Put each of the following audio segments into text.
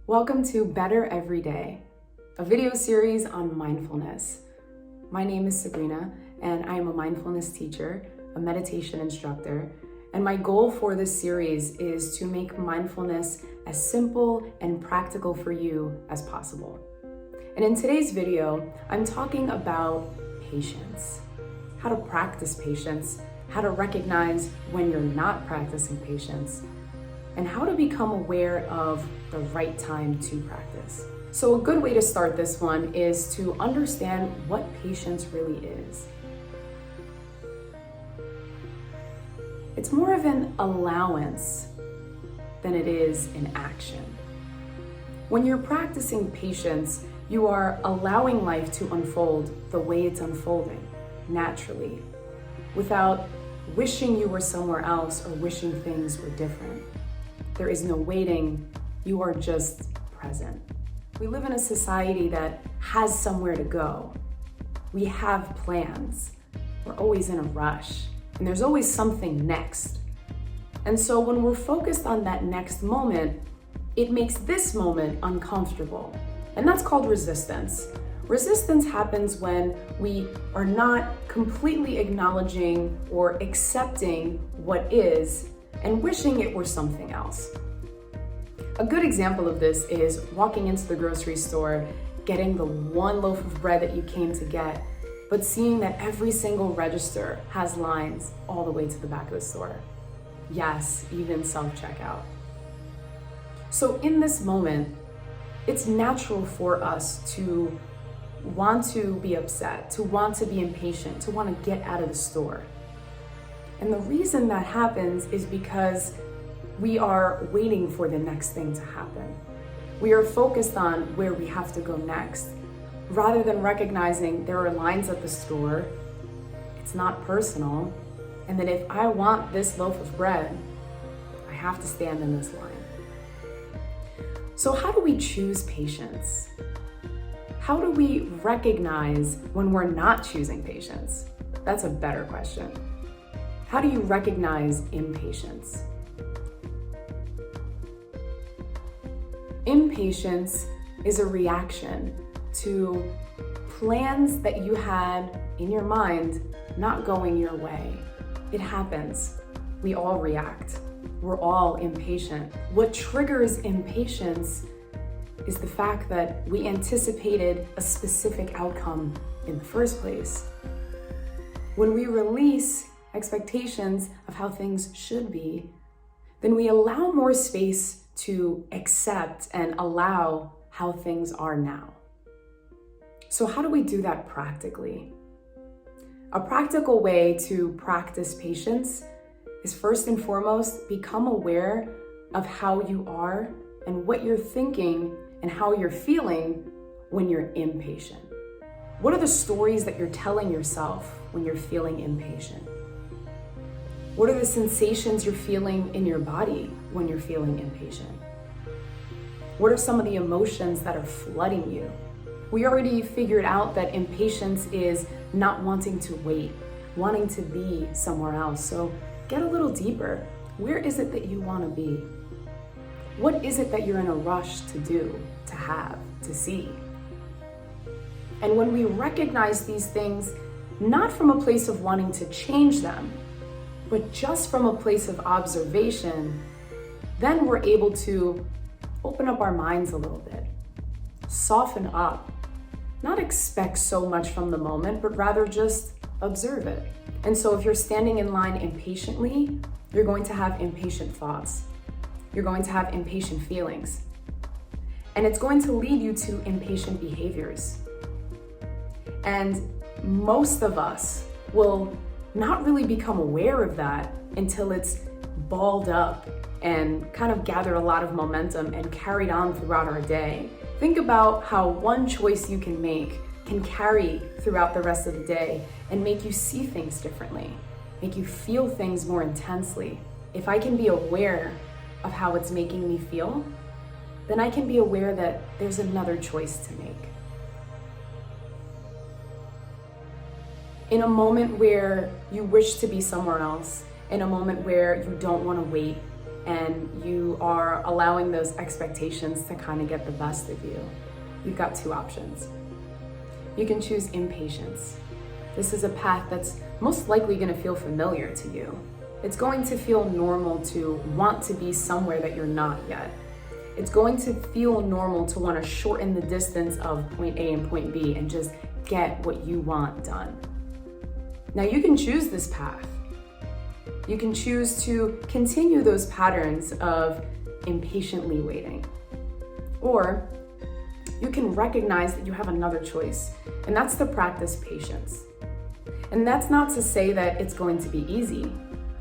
Welcome to Better Every Day, a video series on mindfulness. My name is Sabrina, and I am a mindfulness teacher, a meditation instructor, and my goal for this series is to make mindfulness as simple and practical for you as possible. And in today's video, I'm talking about patience, how to practice patience, how to recognize when you're not practicing patience, and how to become aware of the right time to practice. So a good way to start this one is to understand what patience really is. It's more of an allowance than it is an action. When you're practicing patience, you are allowing life to unfold the way it's unfolding, naturally, without wishing you were somewhere else or wishing things were different. There is no waiting, you are just present. We live in a society that has somewhere to go. We have plans. We're always in a rush, and there's always something next. And so when we're focused on that next moment, it makes this moment uncomfortable. And that's called resistance. Resistance happens when we are not completely acknowledging or accepting what is and wishing it were something else. A good example of this is walking into the grocery store, getting the one loaf of bread that you came to get, but seeing that every single register has lines all the way to the back of the store. Yes, even self-checkout. So in this moment, it's natural for us to want to be upset, to want to be impatient, to want to get out of the store. And the reason that happens is because we are waiting for the next thing to happen. We are focused on where we have to go next, rather than recognizing there are lines at the store, it's not personal, and that if I want this loaf of bread, I have to stand in this line. So how do we choose patience? How do we recognize when we're not choosing patience? That's a better question. How do you recognize impatience? Impatience is a reaction to plans that you had in your mind not going your way. It happens. We all react. We're all impatient. What triggers impatience is the fact that we anticipated a specific outcome in the first place. When we release expectations of how things should be, then we allow more space to accept and allow how things are now. So how do we do that practically? A practical way to practice patience is first and foremost, become aware of how you are and what you're thinking and how you're feeling when you're impatient. What are the stories that you're telling yourself when you're feeling impatient? What are the sensations you're feeling in your body when you're feeling impatient? What are some of the emotions that are flooding you? We already figured out that impatience is not wanting to wait, wanting to be somewhere else. So get a little deeper. Where is it that you want to be? What is it that you're in a rush to do, to have, to see? And when we recognize these things, not from a place of wanting to change them, but just from a place of observation, then we're able to open up our minds a little bit, soften up, not expect so much from the moment, but rather just observe it. And so if you're standing in line impatiently, you're going to have impatient thoughts. You're going to have impatient feelings. And it's going to lead you to impatient behaviors. And most of us will not really become aware of that until it's balled up and kind of gathered a lot of momentum and carried on throughout our day. Think about how one choice you can make can carry throughout the rest of the day and make you see things differently, make you feel things more intensely. If I can be aware of how it's making me feel, then I can be aware that there's another choice to make. In a moment where you wish to be somewhere else, in a moment where you don't want to wait, and you are allowing those expectations to kind of get the best of you, you've got two options. You can choose impatience. This is a path that's most likely going to feel familiar to you. It's going to feel normal to want to be somewhere that you're not yet. It's going to feel normal to want to shorten the distance of point A and point B and just get what you want done. Now you can choose this path. You can choose to continue those patterns of impatiently waiting. Or you can recognize that you have another choice, and that's to practice patience. And that's not to say that it's going to be easy.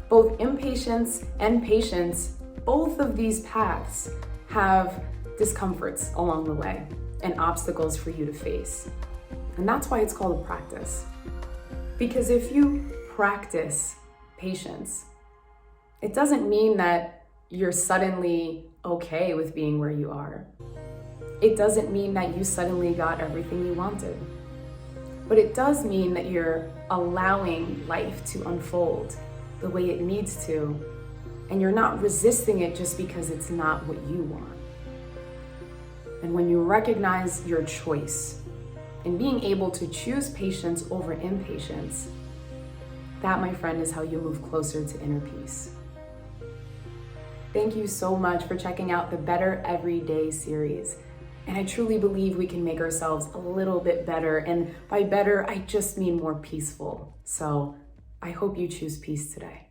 Both impatience and patience, both of these paths have discomforts along the way and obstacles for you to face. And that's why it's called a practice. Because if you practice patience, it doesn't mean that you're suddenly okay with being where you are. It doesn't mean that you suddenly got everything you wanted. But it does mean that you're allowing life to unfold the way it needs to, and you're not resisting it just because it's not what you want. And when you recognize your choice and being able to choose patience over impatience, that, my friend, is how you move closer to inner peace. Thank you so much for checking out the Better Everyday series. And I truly believe we can make ourselves a little bit better. And by better, I just mean more peaceful. So I hope you choose peace today.